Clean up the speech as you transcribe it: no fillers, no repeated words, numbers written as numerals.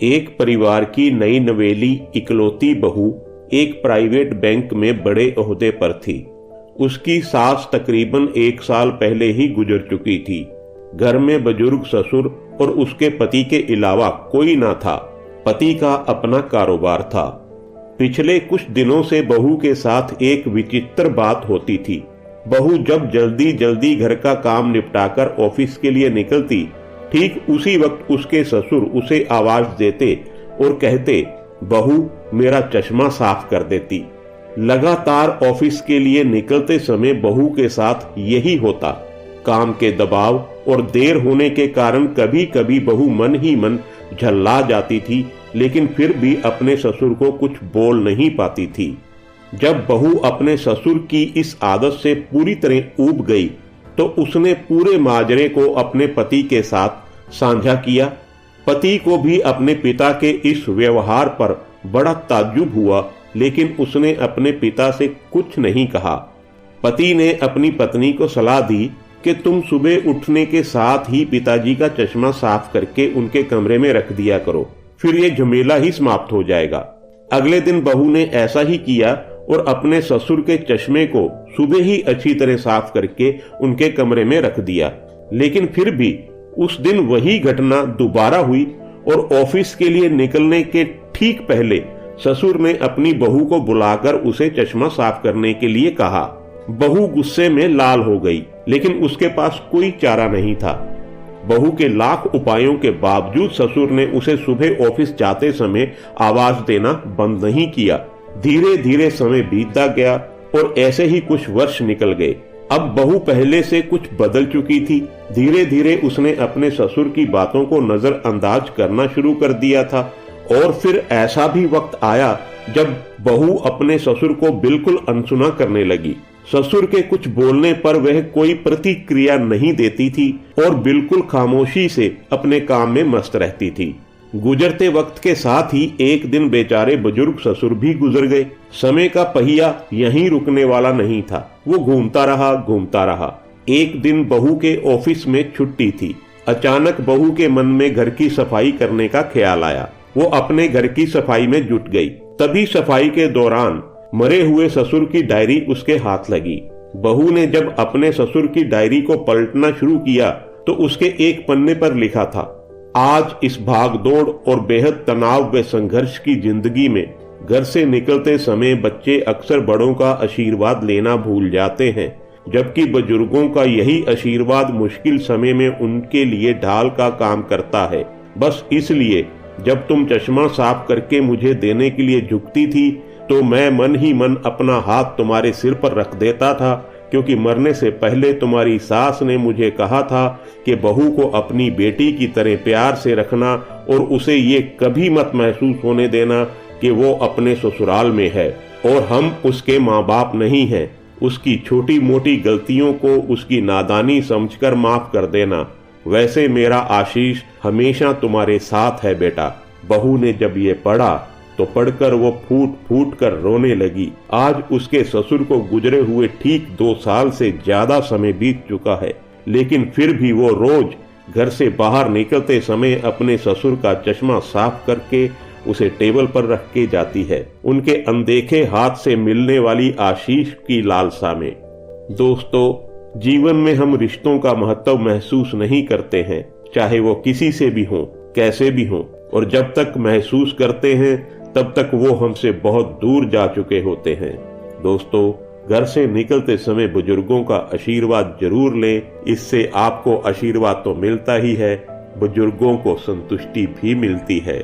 एक परिवार की नई नवेली इकलौती बहू एक प्राइवेट बैंक में बड़े ओहदे पर थी। उसकी सास तकरीबन 1 साल पहले ही गुजर चुकी थी। घर में बुजुर्ग ससुर और उसके पति के अलावा कोई ना था। पति का अपना कारोबार था। पिछले कुछ दिनों से बहू के साथ एक विचित्र बात होती थी। बहू जब जल्दी जल्दी घर का काम निपटाकर ऑफिस के लिए निकलती, ठीक उसी वक्त उसके ससुर उसे आवाज देते और कहते, बहू मेरा चश्मा साफ कर देती। लगातार ऑफिस के लिए निकलते समय बहू के साथ यही होता। काम के दबाव और देर होने के कारण कभी कभी बहू मन ही मन झल्ला जाती थी, लेकिन फिर भी अपने ससुर को कुछ बोल नहीं पाती थी। जब बहू अपने ससुर की इस आदत से पूरी तरह ऊब गई तो उसने पूरे माजरे को अपने पति के साथ साझा किया। पति को भी अपने पिता के इस व्यवहार पर बड़ा ताज्जुब हुआ, लेकिन उसने अपने पिता से कुछ नहीं कहा। पति ने अपनी पत्नी को सलाह दी कि तुम सुबह उठने के साथ ही पिताजी का चश्मा साफ करके उनके कमरे में रख दिया करो, फिर ये झमेला ही समाप्त हो जाएगा। अगले दिन बहू ने ऐसा ही किया और अपने ससुर के चश्मे को सुबह ही अच्छी तरह साफ करके उनके कमरे में रख दिया। लेकिन फिर भी उस दिन वही घटना दोबारा हुई और ऑफिस के लिए निकलने के ठीक पहले ससुर ने अपनी बहू को बुलाकर उसे चश्मा साफ करने के लिए कहा। बहू गुस्से में लाल हो गई, लेकिन उसके पास कोई चारा नहीं था। बहू के लाख उपायों के बावजूद ससुर ने उसे सुबह ऑफिस जाते समय आवाज देना बंद नहीं किया। धीरे धीरे समय बीतता गया और ऐसे ही कुछ वर्ष निकल गए। अब बहू पहले से कुछ बदल चुकी थी। धीरे धीरे उसने अपने ससुर की बातों को नजरअंदाज करना शुरू कर दिया था। और फिर ऐसा भी वक्त आया जब बहू अपने ससुर को बिल्कुल अनसुना करने लगी। ससुर के कुछ बोलने पर वह कोई प्रतिक्रिया नहीं देती थी और बिल्कुल खामोशी से अपने काम में मस्त रहती थी। गुजरते वक्त के साथ ही एक दिन बेचारे बुजुर्ग ससुर भी गुजर गए। समय का पहिया यहीं रुकने वाला नहीं था। वो घूमता रहा। एक दिन बहू के ऑफिस में छुट्टी थी। अचानक बहू के मन में घर की सफाई करने का ख्याल आया। वो अपने घर की सफाई में जुट गई। तभी सफाई के दौरान मरे हुए ससुर की डायरी उसके हाथ लगी। बहू ने जब अपने ससुर की डायरी को पलटना शुरू किया तो उसके एक पन्ने पर लिखा था, आज इस भागदौड़ और बेहद तनाव व संघर्ष की जिंदगी में घर से निकलते समय बच्चे अक्सर बड़ों का आशीर्वाद लेना भूल जाते हैं, जबकि बुजुर्गों का यही आशीर्वाद मुश्किल समय में उनके लिए ढाल का काम करता है। बस इसलिए जब तुम चश्मा साफ करके मुझे देने के लिए झुकती थी तो मैं मन ही मन अपना हाथ तुम्हारे सिर पर रख देता था, क्योंकि मरने से पहले तुम्हारी सास ने मुझे कहा था कि बहू को अपनी बेटी की तरह प्यार से रखना और उसे ये कभी मत महसूस होने देना कि वो अपने ससुराल में है और हम उसके माँ बाप नहीं हैं। उसकी छोटी मोटी गलतियों को उसकी नादानी समझकर माफ कर देना। वैसे मेरा आशीष हमेशा तुम्हारे साथ है बेटा। बहू ने जब ये पढ़ा तो पढ़कर वो फूट फूट कर रोने लगी। आज उसके ससुर को गुजरे हुए ठीक 2 साल से ज्यादा समय बीत चुका है, लेकिन फिर भी वो रोज घर से बाहर निकलते समय अपने ससुर का चश्मा साफ करके उसे टेबल पर रख के जाती है, उनके अनदेखे हाथ से मिलने वाली आशीष की लालसा में। दोस्तों, जीवन में हम रिश्तों का महत्व महसूस नहीं करते हैं, चाहे वो किसी से भी हो, कैसे भी हो, और जब तक महसूस करते हैं तब तक वो हमसे बहुत दूर जा चुके होते हैं। दोस्तों, घर से निकलते समय बुजुर्गों का आशीर्वाद जरूर लें। इससे आपको आशीर्वाद तो मिलता ही है, बुजुर्गों को संतुष्टि भी मिलती है।